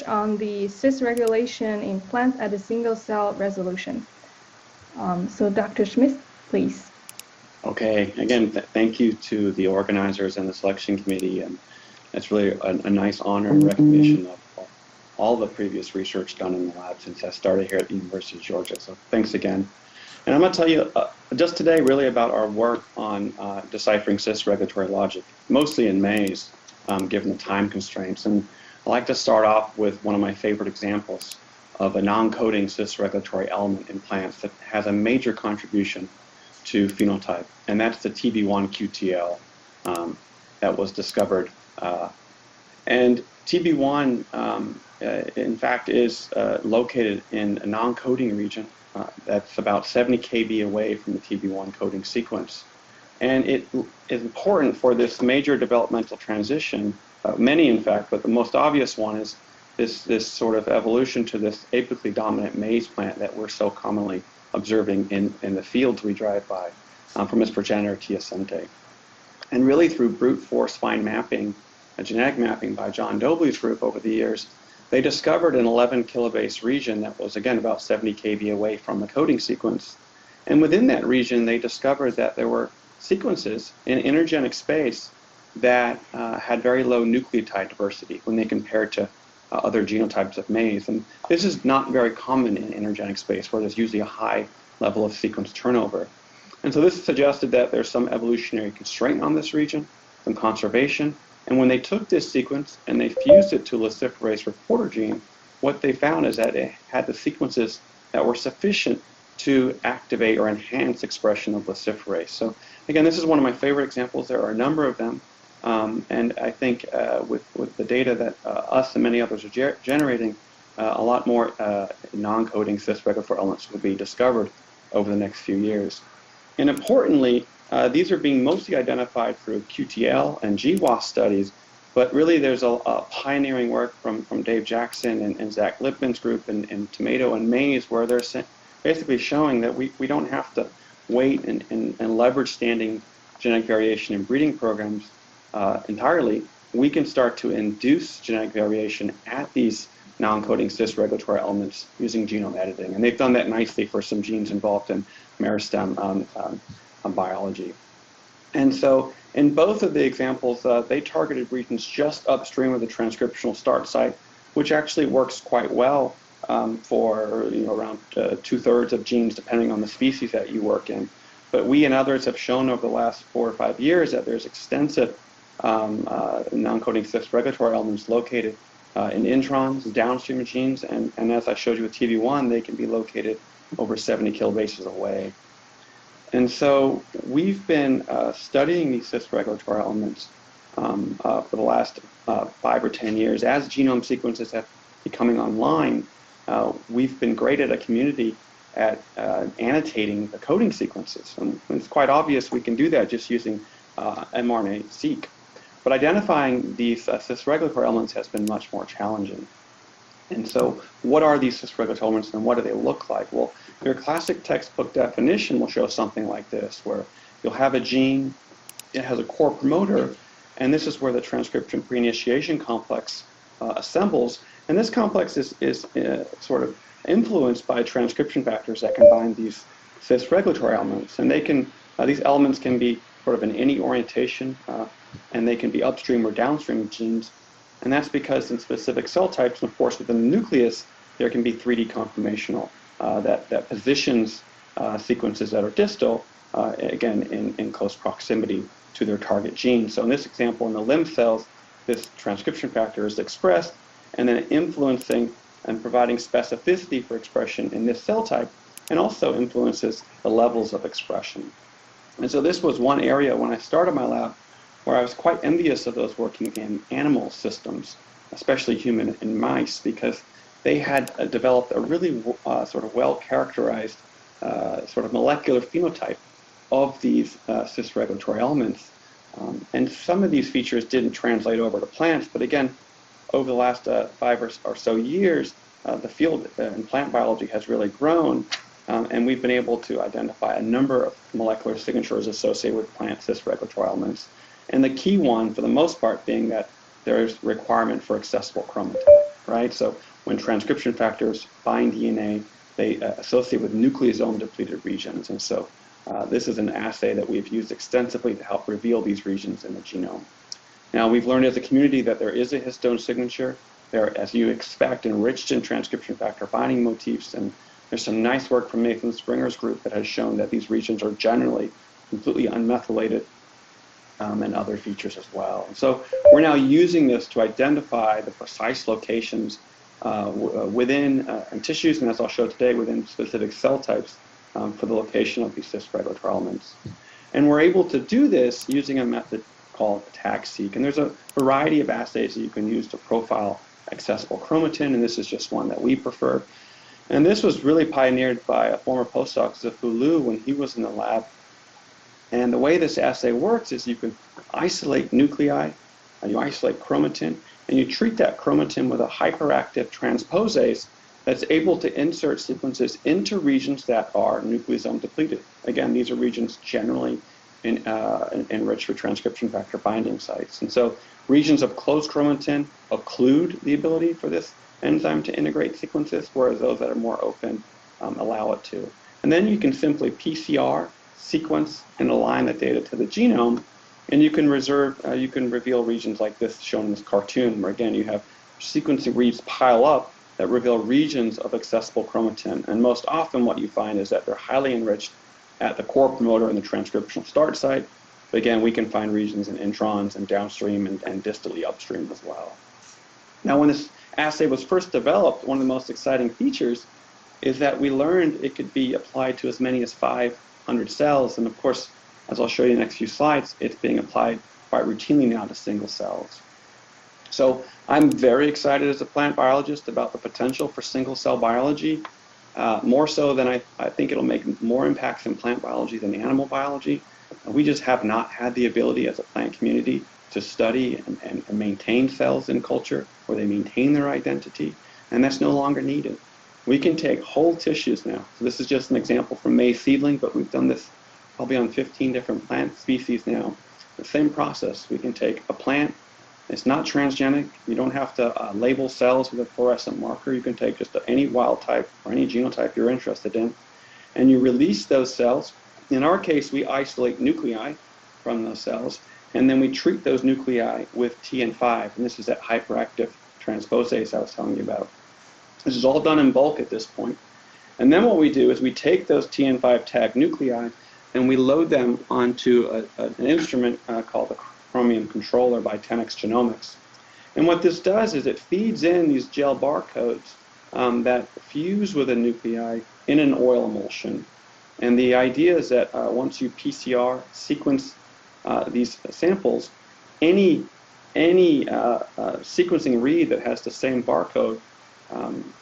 on the cis regulation in plants at a single cell resolution. So Dr. Smith, please. Okay, again, thank you to the organizers and the selection committee, and it's really a nice honor and recognition of all the previous research done in the lab since I started here at the University of Georgia, so thanks again. And I'm going to tell you just today really about our work on deciphering cis regulatory logic, mostly in maize, given the time constraints. And I'd like to start off with one of my favorite examples of a non-coding cis regulatory element in plants that has a major contribution to phenotype, and that's the TB1 QTL that was discovered. And TB1, in fact, is located in a non-coding region that's about 70 kb away from the TB1 coding sequence. And it is important for this major developmental transition, many in fact, but the most obvious one is this sort of evolution to this apically dominant maize plant that we're so commonly observing in the fields we drive by from its progenitor teosinte. And really through brute force fine mapping, genetic mapping by John Dobley's group over the years, they discovered an 11 kilobase region that was again about 70 kb away from the coding sequence. And within that region, they discovered that there were sequences in intergenic space that had very low nucleotide diversity when they compared to other genotypes of maize. And this is not very common in intergenic space where there's usually a high level of sequence turnover. And so this suggested that there's some evolutionary constraint on this region, some conservation. And when they took this sequence and they fused it to a luciferase reporter gene, what they found is that it had the sequences that were sufficient to activate or enhance expression of luciferase. So again, this is one of my favorite examples. There are a number of them. And I think with the data that us and many others are generating, a lot more non-coding cis regulatory elements will be discovered over the next few years. And importantly, these are being mostly identified through QTL and GWAS studies, but really there's a pioneering work from Dave Jackson and Zach Lipman's group in tomato and maize, where they're basically showing that we don't have to wait and leverage standing genetic variation in breeding programs entirely. We can start to induce genetic variation at these non-coding cis regulatory elements using genome editing. And they've done that nicely for some genes involved in meristem biology. And so in both of the examples, they targeted regions just upstream of the transcriptional start site, which actually works quite well for around 2/3 of genes, depending on the species that you work in. But we and others have shown over the last 4 or 5 years that there's extensive non-coding cis regulatory elements located in introns, downstream of genes, and as I showed you with TB1, they can be located over 70 kilobases away. And so we've been studying these cis regulatory elements for the last 5 or 10 years. As genome sequences have been coming online, we've been great at a community at annotating the coding sequences. And it's quite obvious we can do that just using mRNA-seq. But identifying these cis regulatory elements has been much more challenging. And so what are these cis regulatory elements and what do they look like? Well, your classic textbook definition will show something like this, where you'll have a gene, it has a core promoter, and this is where the transcription pre-initiation complex assembles. And this complex is sort of influenced by transcription factors that combine these cis regulatory elements. And they can, these elements can be sort of in any orientation, and they can be upstream or downstream of genes. And that's because in specific cell types, and of course within the nucleus, there can be 3D conformational that positions sequences that are distal, again, in close proximity to their target gene. So in this example, in the limb cells, this transcription factor is expressed and then influencing and providing specificity for expression in this cell type, and also influences the levels of expression. And so this was one area when I started my lab where I was quite envious of those working in animal systems, especially human and mice, because they had developed a really sort of well-characterized sort of molecular phenotype of these cis regulatory elements. And some of these features didn't translate over to plants, but again, over the last 5 or so years, the field in plant biology has really grown, and we've been able to identify a number of molecular signatures associated with plant cis regulatory elements. And the key one, for the most part, being that there is requirement for accessible chromatin. right? So when transcription factors bind DNA, they associate with nucleosome depleted regions. And so this is an assay that we've used extensively to help reveal these regions in the genome. Now, we've learned as a community that there is a histone signature. They're, as you expect, enriched in transcription factor binding motifs, and there's some nice work from Nathan Springer's group that has shown that these regions are generally completely unmethylated, and other features as well. And so we're now using this to identify the precise locations within tissues, and as I'll show today, within specific cell types for the location of these cis-regulatory elements. And we're able to do this using a method called tag-seq. And there's a variety of assays that you can use to profile accessible chromatin, and this is just one that we prefer. And this was really pioneered by a former postdoc, Zifu Liu, when he was in the lab. And the way this assay works is you can isolate nuclei, you isolate chromatin, and you treat that chromatin with a hyperactive transposase that's able to insert sequences into regions that are nucleosome depleted. Again, these are regions generally enriched with transcription factor binding sites. And so regions of closed chromatin occlude the ability for this enzyme to integrate sequences, whereas those that are more open allow it to. And then you can simply PCR, sequence, and align the data to the genome, and you can reveal regions like this shown in this cartoon, where again you have sequencing reads pile up that reveal regions of accessible chromatin. And most often what you find is that they're highly enriched at the core promoter and the transcriptional start site. But again, we can find regions in introns and downstream and distally upstream as well. Now, when this assay was first developed, one of the most exciting features is that we learned it could be applied to as many as 500 cells. And of course, as I'll show you in the next few slides, it's being applied quite routinely now to single cells. So I'm very excited as a plant biologist about the potential for single cell biology, more so than I think it'll make more impacts in plant biology than animal biology. We just have not had the ability as a plant community to study and maintain cells in culture where they maintain their identity, and that's no longer needed. We can take whole tissues now. So this is just an example from maize seedling, but we've done this probably on 15 different plant species now. The same process. We can take a plant. It's not transgenic. You don't have to label cells with a fluorescent marker. You can take just any wild type or any genotype you're interested in, and you release those cells. In our case, we isolate nuclei from those cells, and then we treat those nuclei with TN5, and this is that hyperactive transposase I was telling you about. This is all done in bulk at this point. And then what we do is we take those TN5 tagged nuclei and we load them onto an instrument called the Chromium Controller by 10x Genomics. And what this does is it feeds in these gel barcodes that fuse with a nuclei in an oil emulsion. And the idea is that once you PCR sequence these samples, any sequencing read that has the same barcode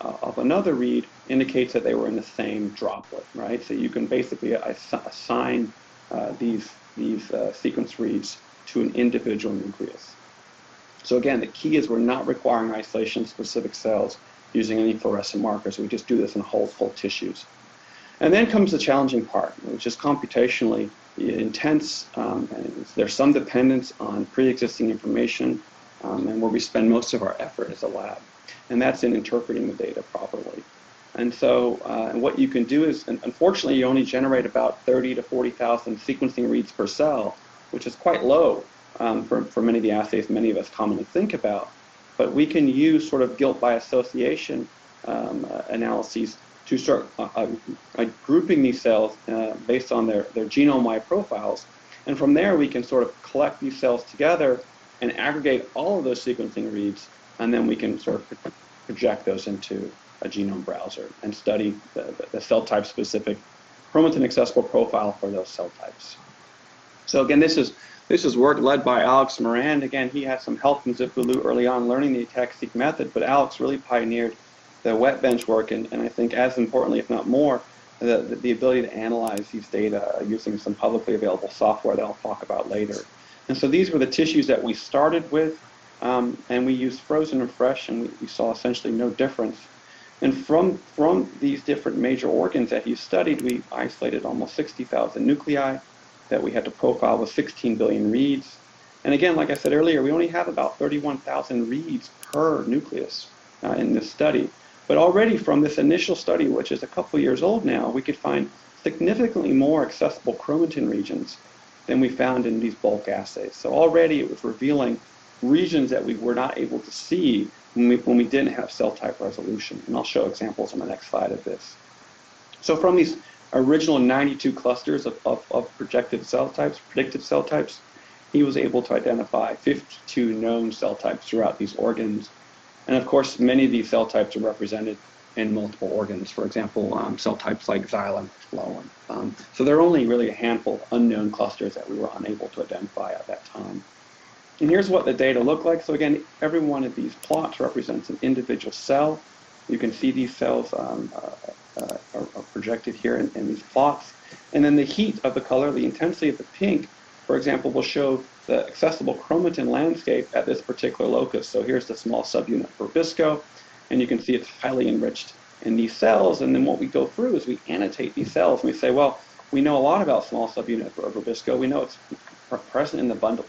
of another read indicates that they were in the same droplet, right? So you can basically assign these sequence reads to an individual nucleus. So again, the key is we're not requiring isolation of specific cells using any fluorescent markers. We just do this in whole tissues. And then comes the challenging part, which is computationally intense. And there's some dependence on pre-existing information and where we spend most of our effort as a lab. And that's in interpreting the data properly. And so what you can do is, unfortunately, you only generate about 30 to 40,000 sequencing reads per cell, which is quite low for many of the assays many of us commonly think about. But we can use sort of guilt by association analyses to start grouping these cells based on their genome-wide profiles. And from there, we can sort of collect these cells together and aggregate all of those sequencing reads, and then we can sort of project those into a genome browser and study the cell type specific chromatin accessible profile for those cell types. So again, this is work led by Alex Moran. Again, he had some help from Zifu Liu early on learning the tag-seq method, but Alex really pioneered the wet bench work, and I think as importantly, if not more, the ability to analyze these data using some publicly available software that I'll talk about later. And so these were the tissues that we started with, and we used frozen and fresh, and we saw essentially no difference. And from these different major organs that he studied, we isolated almost 60,000 nuclei that we had to profile with 16 billion reads. And again, like I said earlier, we only have about 31,000 reads per nucleus. in this study. But already from this initial study, which is a couple years old now, we could find significantly more accessible chromatin regions than we found in these bulk assays. So already it was revealing regions that we were not able to see when we didn't have cell type resolution. And I'll show examples on the next slide of this. So from these original 92 clusters of predictive cell types, he was able to identify 52 known cell types throughout these organs. And of course, many of these cell types are represented in multiple organs. For example, cell types like xylem, phloem. So there are only really a handful of unknown clusters that we were unable to identify at that time. And here's what the data look like. So again, every one of these plots represents an individual cell. You can see these cells are projected here in these plots. And then the heat of the color, the intensity of the pink, for example, will show the accessible chromatin landscape at this particular locus. So here's the small subunit for Verbisco, and you can see it's highly enriched in these cells. And then what we go through is we annotate these cells, and we say, well, we know a lot about small subunit for Verbisco. We know it's present in the bundle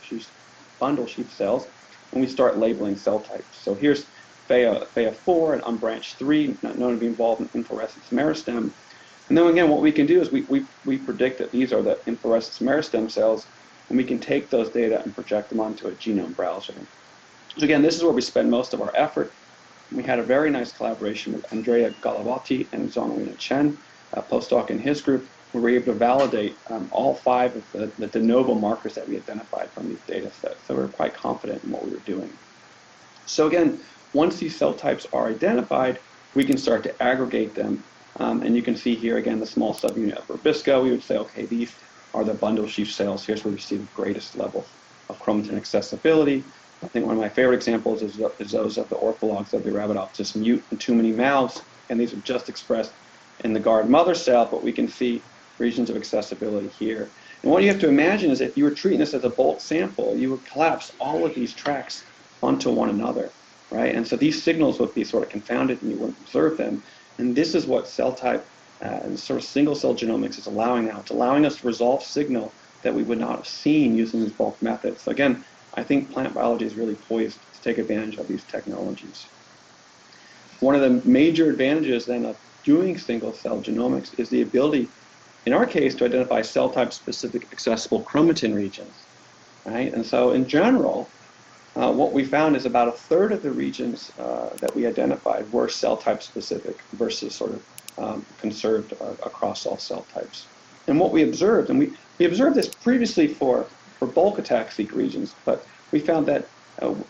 sheath cells, and we start labeling cell types. So here's Phaia4 and unbranched 3, not known to be involved in inflorescence meristem. And then again, what we can do is we predict that these are the inflorescence meristem cells, and we can take those data and project them onto a genome browser. So again, this is where we spend most of our effort. We had a very nice collaboration with Andrea Galavati and Zonalina Chen, a postdoc in his group, where we were able to validate all 5 of the de novo markers that we identified from these data sets. So we're quite confident in what we were doing. So again, once these cell types are identified, we can start to aggregate them. And you can see here again the small subunit of Verbisco. We would say, okay, these are the bundle sheath cells. Here's where we see the greatest level of chromatin accessibility. I think one of my favorite examples is those of the orthologs of the Arabidopsis mute and too many mouths. And these are just expressed in the guard mother cell, but we can see regions of accessibility here. And what you have to imagine is if you were treating this as a bulk sample, you would collapse all of these tracks onto one another, right? And so these signals would be sort of confounded and you wouldn't observe them. And this is what cell type and sort of single cell genomics is allowing now. It's allowing us to resolve signal that we would not have seen using these bulk methods. So again, I think plant biology is really poised to take advantage of these technologies. One of the major advantages then of doing single cell genomics is the ability, in our case, to identify cell type specific accessible chromatin regions, right? And so in general, what we found is about 1/3 of the regions that we identified were cell type specific versus sort of conserved across all cell types. And what we observed, and we observed this previously for bulk attack-seq regions, but we found that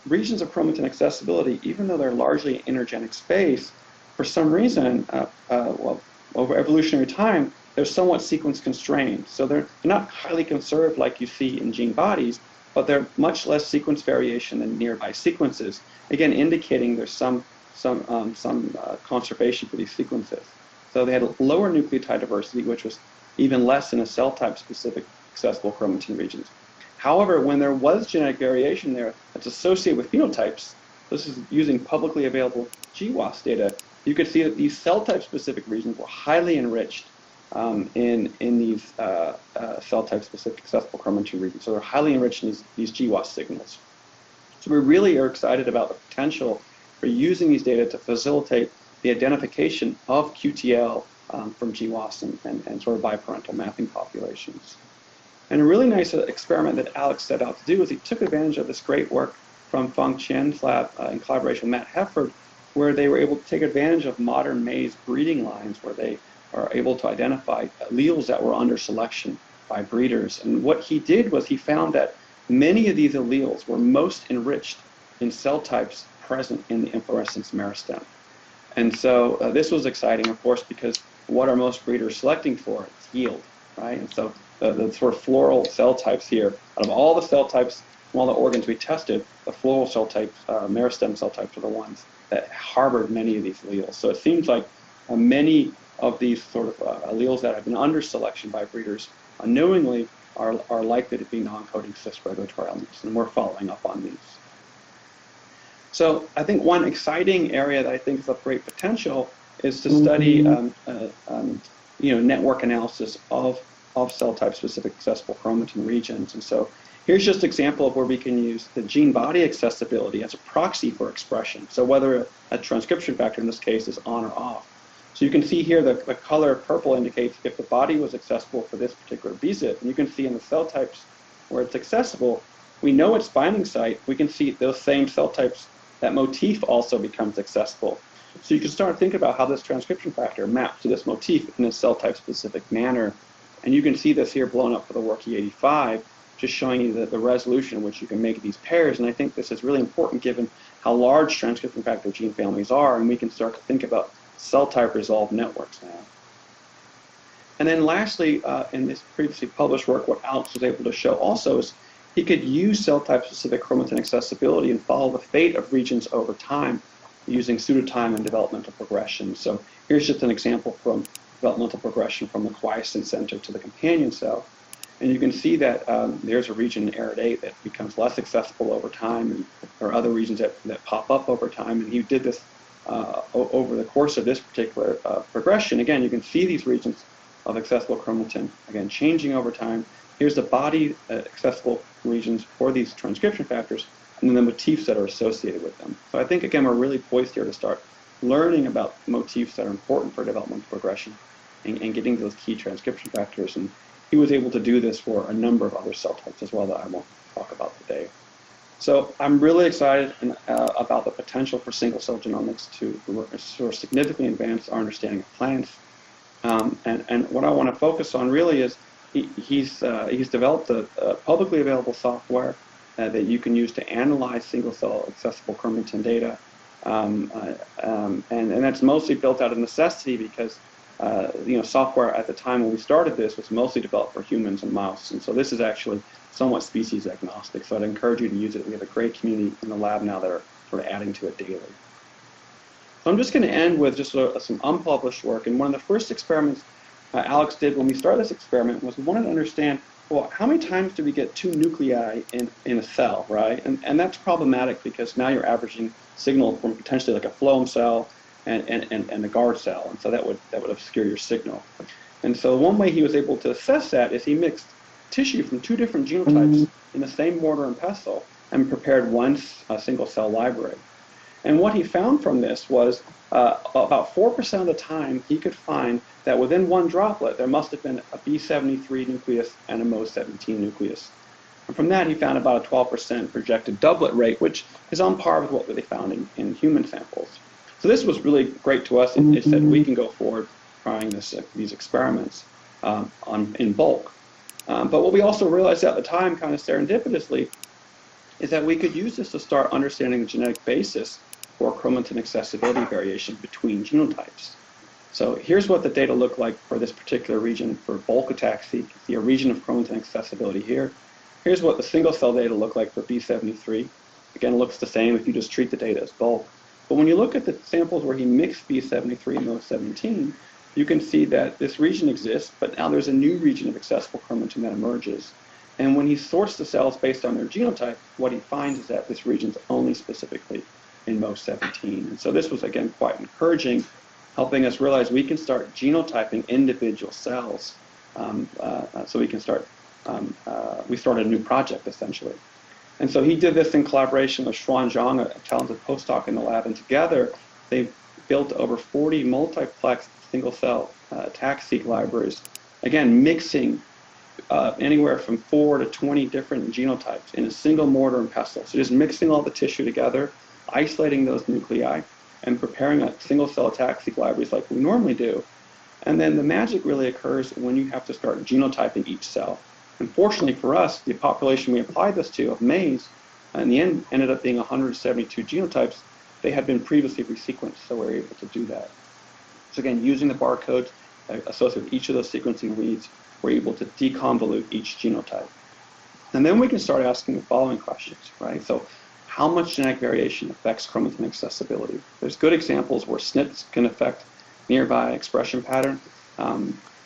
regions of chromatin accessibility, even though they're largely intergenic space, for some reason, well, over evolutionary time, they're somewhat sequence constrained. So they're not highly conserved like you see in gene bodies, but they're much less sequence variation than nearby sequences, again indicating there's some conservation for these sequences. So they had a lower nucleotide diversity, which was even less in the cell type specific accessible chromatin regions. However, when there was genetic variation there that's associated with phenotypes, this is using publicly available GWAS data, you could see that these cell type specific regions were highly enriched in these cell type specific accessible chromatin regions. So they're highly enriched in these GWAS signals. So we really are excited about the potential for using these data to facilitate the identification of QTL from GWAS and sort of biparental mapping populations. And a really nice experiment that Alex set out to do is he took advantage of this great work from Feng Qian's lab in collaboration with Matt Hefford, where they were able to take advantage of modern maize breeding lines where they are able to identify alleles that were under selection by breeders. And what he did was he found that many of these alleles were most enriched in cell types present in the inflorescence meristem. And so this was exciting, of course, because what are most breeders selecting for? It's yield, right? And so the sort of floral cell types here, out of all the cell types from all the organs we tested, the floral cell types, meristem cell types are the ones that harbored many of these alleles. So it seems like many of these sort of alleles that have been under selection by breeders unknowingly are likely to be non-coding cis regulatory elements, and we're following up on these. So I think one exciting area that I think is of great potential is to study network analysis of cell type specific accessible chromatin regions. And so Here's just an example of where we can use the gene body accessibility as a proxy for expression. So whether a transcription factor in this case is on or off. So you can see here the color purple indicates if the body was accessible for this particular BZIP. And you can see in the cell types where it's accessible, we know its binding site. We can see those same cell types, that motif also becomes accessible. So you can start thinking about how this transcription factor maps to this motif in a cell type specific manner. And you can see this here blown up for the work E85, just showing you the resolution in which you can make these pairs. And I think this is really important given how large transcription factor gene families are, and we can start to think about cell type resolved networks now. And then lastly, in this previously published work, what Alex was able to show also is he could use cell type specific chromatin accessibility and follow the fate of regions over time using pseudotime and developmental progression. So here's just an example from developmental progression from the quiescent center to the companion cell. And you can see that there's a region in ARID8 that becomes less accessible over time, and there are other regions that pop up over time. And he did this over the course of this particular progression. Again, you can see these regions of accessible chromatin, again, changing over time. Here's the body accessible regions for these transcription factors, and then the motifs that are associated with them. So I think, again, we're really poised here to start learning about motifs that are important for developmental progression and getting those key transcription factors. And he was able to do this for a number of other cell types as well that I won't talk about today. So I'm really excited about the potential for single-cell genomics to sort of significantly advance our understanding of plants. And what I want to focus on really is he's developed a publicly available software that you can use to analyze single-cell accessible chromatin data. And that's mostly built out of necessity because software at the time when we started this was mostly developed for humans and mouse. And so this is actually somewhat species agnostic. So I'd encourage you to use it. We have a great community in the lab now that are sort of adding to it daily. So I'm just going to end with just some unpublished work. And one of the first experiments Alex did when we started this experiment was we wanted to understand, well, how many times do we get two nuclei in a cell, right? And that's problematic because now you're averaging signal from potentially like a phloem cell and a guard cell, and so that would obscure your signal. And so one way he was able to assess that is he mixed tissue from two different genotypes in the same mortar and pestle and prepared one single cell library. And what he found from this was about 4% of the time he could find that within one droplet there must have been a B73 nucleus and a MO17 nucleus. And from that he found about a 12% projected doublet rate, which is on par with what they found in human samples. So this was really great to us. It said we can go forward trying these experiments in bulk. But what we also realized at the time, kind of serendipitously, is that we could use this to start understanding the genetic basis for chromatin accessibility variation between genotypes. So here's what the data look like for this particular region for bulk ataxia. You can see a region of chromatin accessibility here. Here's what the single cell data look like for B73. Again, it looks the same if you just treat the data as bulk. But when you look at the samples where he mixed B73 and MO17, you can see that this region exists, but now there's a new region of accessible chromatin that emerges. And when he sorts the cells based on their genotype, what he finds is that this region's only specifically in MO17. And so this was, again, quite encouraging, helping us realize we can start genotyping individual cells. So we can start, we started a new project, essentially. And so he did this in collaboration with Xuan Zhang, a talented postdoc in the lab, and together they built over 40 multiplex single-cell TAC-seq libraries, again, mixing anywhere from 4 to 20 different genotypes in a single mortar and pestle. So just mixing all the tissue together, isolating those nuclei, and preparing a single-cell TAC-seq libraries like we normally do. And then the magic really occurs when you have to start genotyping each cell. Unfortunately for us, the population we applied this to of maize, in the end, ended up being 172 genotypes. They had been previously resequenced, so we were able to do that. So again, using the barcodes associated with each of those sequencing reads, we're able to deconvolute each genotype. And then we can start asking the following questions, right? So how much genetic variation affects chromatin accessibility? There's good examples where SNPs can affect nearby expression pattern.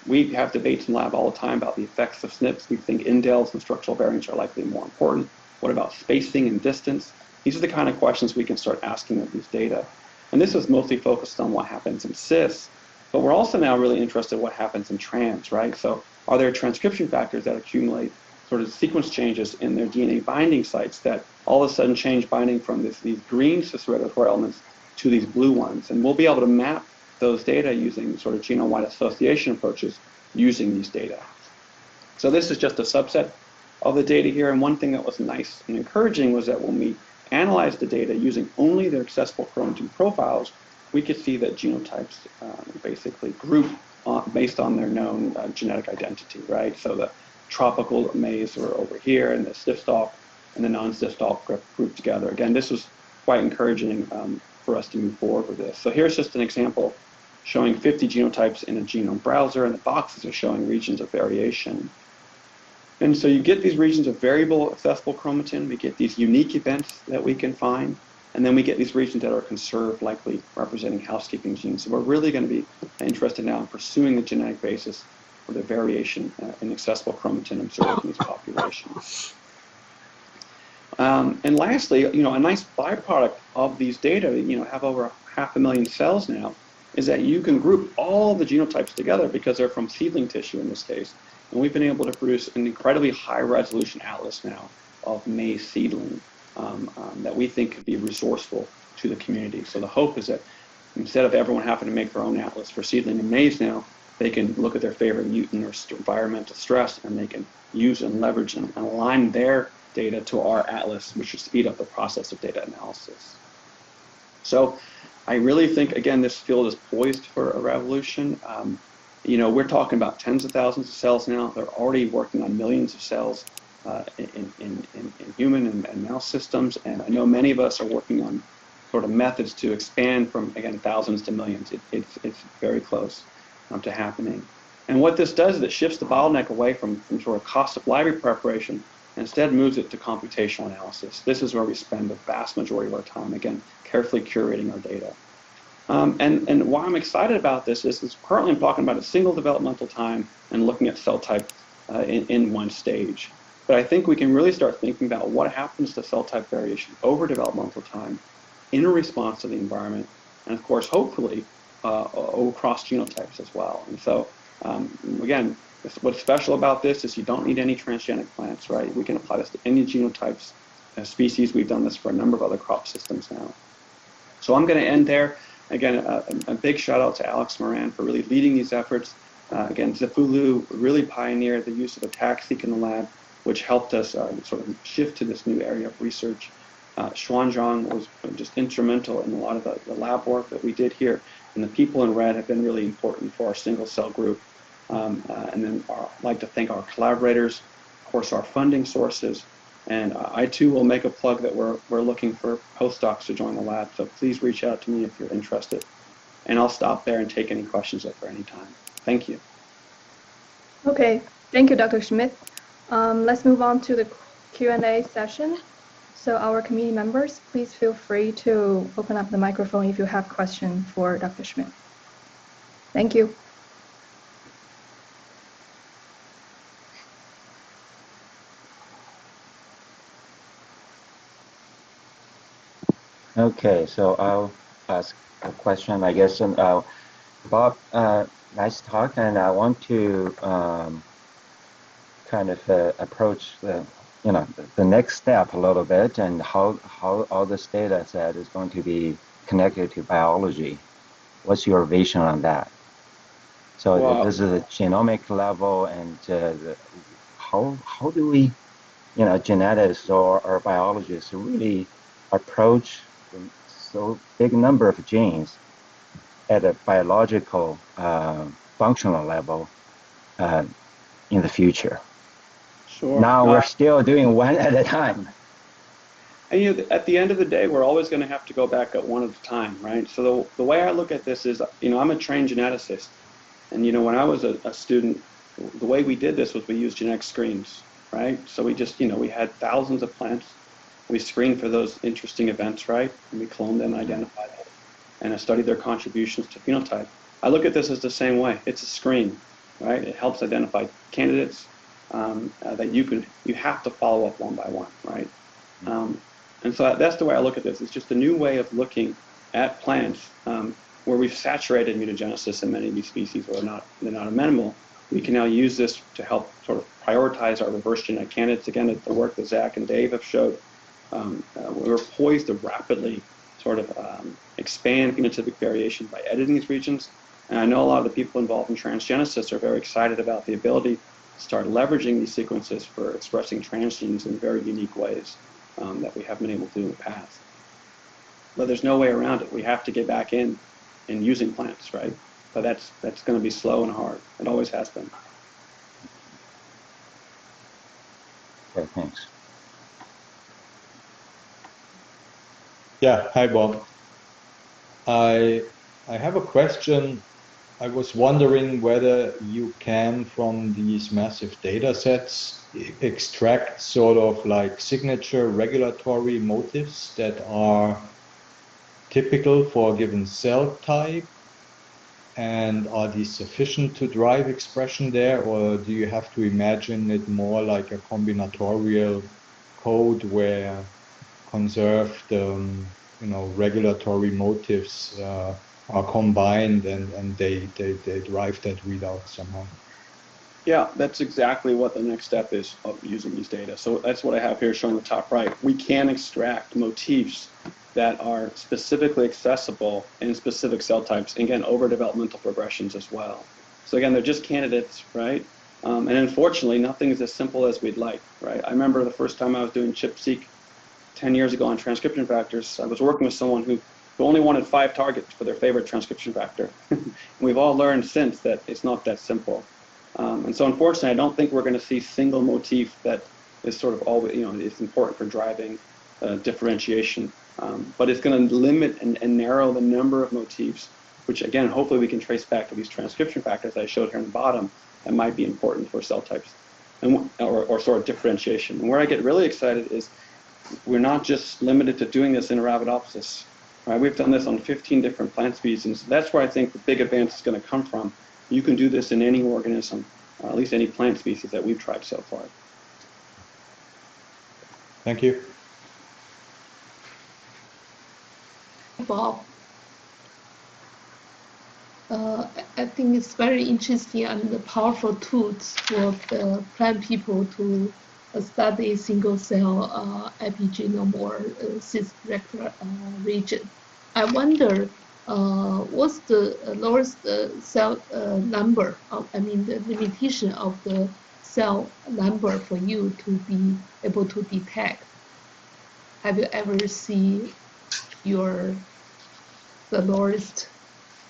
We have debates in lab all the time about the effects of SNPs. We think indels and structural variants are likely more important. What about spacing and distance? These are the kind of questions we can start asking of these data. And this is mostly focused on what happens in cis, but we're also now really interested in what happens in trans, right? So are there transcription factors that accumulate sort of sequence changes in their DNA binding sites that all of a sudden change binding from these green cis-regulatory elements to these blue ones. And we'll be able to map those data using sort of genome-wide association approaches using these data. So this is just a subset of the data here. And one thing that was nice and encouraging was that when we analyzed the data using only their accessible chromatin profiles, we could see that genotypes basically group based on their known genetic identity, right? So the tropical maize were over here, and the stiff stalk and the non-stiff stalk grouped together. Again, this was quite encouraging for us to move forward with this. So here's just an example showing 50 genotypes in a genome browser, and the boxes are showing regions of variation. And so you get these regions of variable accessible chromatin, we get these unique events that we can find, and then we get these regions that are conserved, likely representing housekeeping genes. So we're really going to be interested now in pursuing the genetic basis for the variation in accessible chromatin observed in these populations. And lastly, a nice byproduct of these data, have over 500,000 cells now, is that you can group all the genotypes together because they're from seedling tissue in this case. And we've been able to produce an incredibly high resolution atlas now of maize seedling that we think could be resourceful to the community. So the hope is that instead of everyone having to make their own atlas for seedling and maize now, they can look at their favorite mutant or environmental stress, and they can use and leverage and align their data to our atlas, which should speed up the process of data analysis. So I really think, again, this field is poised for a revolution. We're talking about tens of thousands of cells now. They're already working on millions of cells in human and mouse systems. And I know many of us are working on sort of methods to expand from, again, thousands to millions. It's very close to happening. And what this does is it shifts the bottleneck away from sort of cost of library preparation and instead moves it to computational analysis. This is where we spend the vast majority of our time, again, carefully curating our data. And why I'm excited about this is currently I'm talking about a single developmental time and looking at cell type in one stage. But I think we can really start thinking about what happens to cell type variation over developmental time in a response to the environment, and of course, hopefully, across genotypes as well. And so, again, what's special about this is you don't need any transgenic plants, right? We can apply this to any genotypes species. We've done this for a number of other crop systems now. So I'm going to end there. Again, a big shout out to Alex Moran for really leading these efforts. Again, Zifulu really pioneered the use of a TAC-seq in the lab, which helped us sort of shift to this new area of research. Xuanzhang was just instrumental in a lot of the lab work that we did here. And the people in red have been really important for our single cell group. And then I'd like to thank our collaborators, of course, our funding sources. And I too will make a plug that we're looking for postdocs to join the lab. So please reach out to me if you're interested. And I'll stop there and take any questions at any time. Thank you. Okay, thank you, Dr. Schmidt. Let's move on to the Q&A session. So our committee members, please feel free to open up the microphone if you have questions for Dr. Schmidt. Thank you. Okay, so I'll ask a question, I guess. Bob, nice talk, and I want to kind of approach the next step a little bit, and how all this data set is going to be connected to biology. What's your vision on that? So wow. This is a genomic level, and how do we, geneticists or biologists really approach so big number of genes at a biological functional level in the future? Sure. Now we're still doing one at a time. And at the end of the day, we're always going to have to go back at one at a time, right? So the way I look at this is, I'm a trained geneticist, and when I was a student, the way we did this was we used genetic screens, right? So we just, we had thousands of plants. We screened for those interesting events, right? And we cloned them, identified them, and I studied their contributions to phenotype. I look at this as the same way. It's a screen, right? It helps identify candidates that you have to follow up one by one, right? And so that's the way I look at this. It's just a new way of looking at plants where we've saturated mutagenesis in many of these species, or they're not amenable. we can now use this to help sort of prioritize our reverse genetic candidates. Again, the work that Zach and Dave have showed, we're poised to rapidly sort of expand phenotypic variation by editing these regions. And I know a lot of the people involved in transgenesis are very excited about the ability to start leveraging these sequences for expressing transgenes in very unique ways that we haven't been able to do in the past. But there's no way around it. We have to get back in and using plants, right? But that's going to be slow and hard. It always has been. Okay, thanks. Yeah, hi Bob. I have a question. I was wondering whether you can, from these massive data sets, extract sort of like signature regulatory motifs that are typical for a given cell type, and are these sufficient to drive expression there, or do you have to imagine it more like a combinatorial code where conserved regulatory motifs are combined and they drive that readout somehow? Yeah, that's exactly what the next step is of using these data. So that's what I have here shown on the top right. We can extract motifs that are specifically accessible in specific cell types, and again, over developmental progressions as well. So again, they're just candidates, right? And unfortunately, nothing is as simple as we'd like, right? I remember the first time I was doing ChIP-seq 10 years ago on transcription factors, I was working with someone who only wanted 5 targets for their favorite transcription factor. We've all learned since that it's not that simple. And so unfortunately, I don't think we're going to see single motif that is sort of always, it's important for driving differentiation. But it's going to limit and narrow the number of motifs, which again, hopefully we can trace back to these transcription factors I showed here on the bottom that might be important for cell types and, or sort of differentiation. And where I get really excited is we're not just limited to doing this in Arabidopsis. Right? We've done this on 15 different plant species, and so that's where I think the big advance is going to come from. You can do this in any organism, at least any plant species that we've tried so far. Thank you. Bob, I think it's very interesting and powerful tools for the plant people to study single cell epigenome or cis-rector region. I wonder what's the lowest cell number of, the limitation of the cell number for you to be able to detect? Have you ever seen the lowest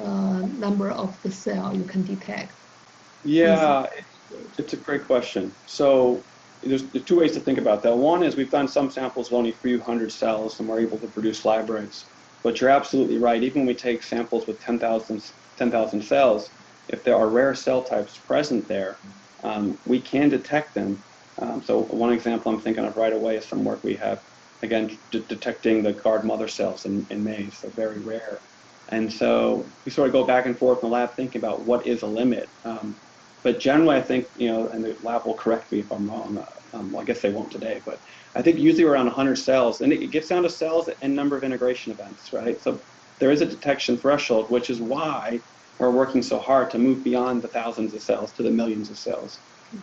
number of the cell you can detect? Yeah, it's a great question. So there's 2 ways to think about that. One is we've done some samples of only a few hundred cells and we're able to produce libraries. But you're absolutely right. Even when we take samples with 10,000 cells, if there are rare cell types present there, we can detect them. So one example I'm thinking of right away is some work we have, again, detecting the guard mother cells in maize. They're very rare. And so we sort of go back and forth in the lab thinking about what is a limit. But generally, I think, and the lab will correct me if I'm wrong. Well, I guess they won't today, but I think usually around 100 cells, and it gets down to cells and number of integration events, right? So there is a detection threshold, which is why we're working so hard to move beyond the thousands of cells to the millions of cells.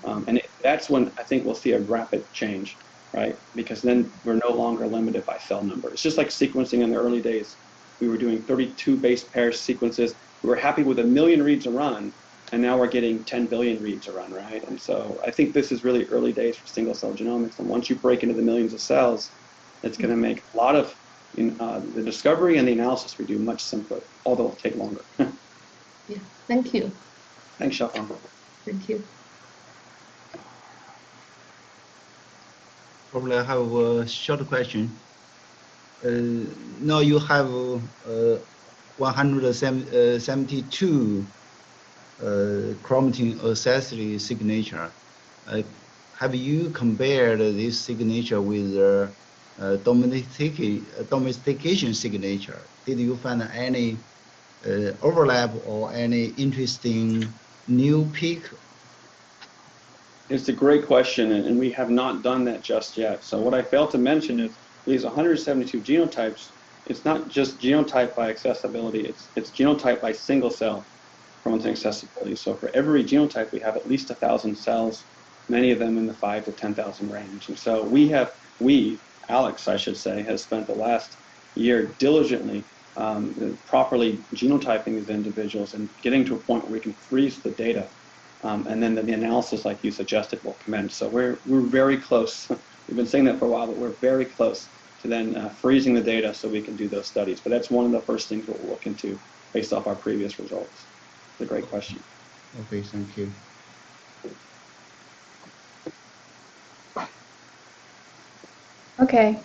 And that's when I think we'll see a rapid change, right? Because then we're no longer limited by cell number. It's just like sequencing in the early days. We were doing 32 base pair sequences. We were happy with 1 million reads a run, and now we're getting 10 billion reads a run, right? And so I think this is really early days for single cell genomics. And once you break into the millions of cells, it's going to make a lot of the discovery and the analysis we do much simpler, although it'll take longer. Yeah, thank you. Thanks, Shafan. Thank you. Probably I have a short question. Now you have 172 chromatin accessory signature. Have you compared this signature with domestication signature? Did you find any overlap or any interesting new peak? It's a great question, and we have not done that just yet. So what I failed to mention is these 172 genotypes, it's not just genotype by accessibility, it's genotype by single cell from sequence accessibility. So for every genotype, we have at least 1,000 cells, many of them in the 5 to 10,000 range. And so Alex, I should say, has spent the last year diligently properly genotyping these individuals and getting to a point where we can freeze the data. And then the analysis, like you suggested, will commence. So we're very close. We've been saying that for a while, but we're very close to then freezing the data so we can do those studies. But that's one of the first things we'll look into based off our previous results. It's a great question. Okay, thank you. Okay.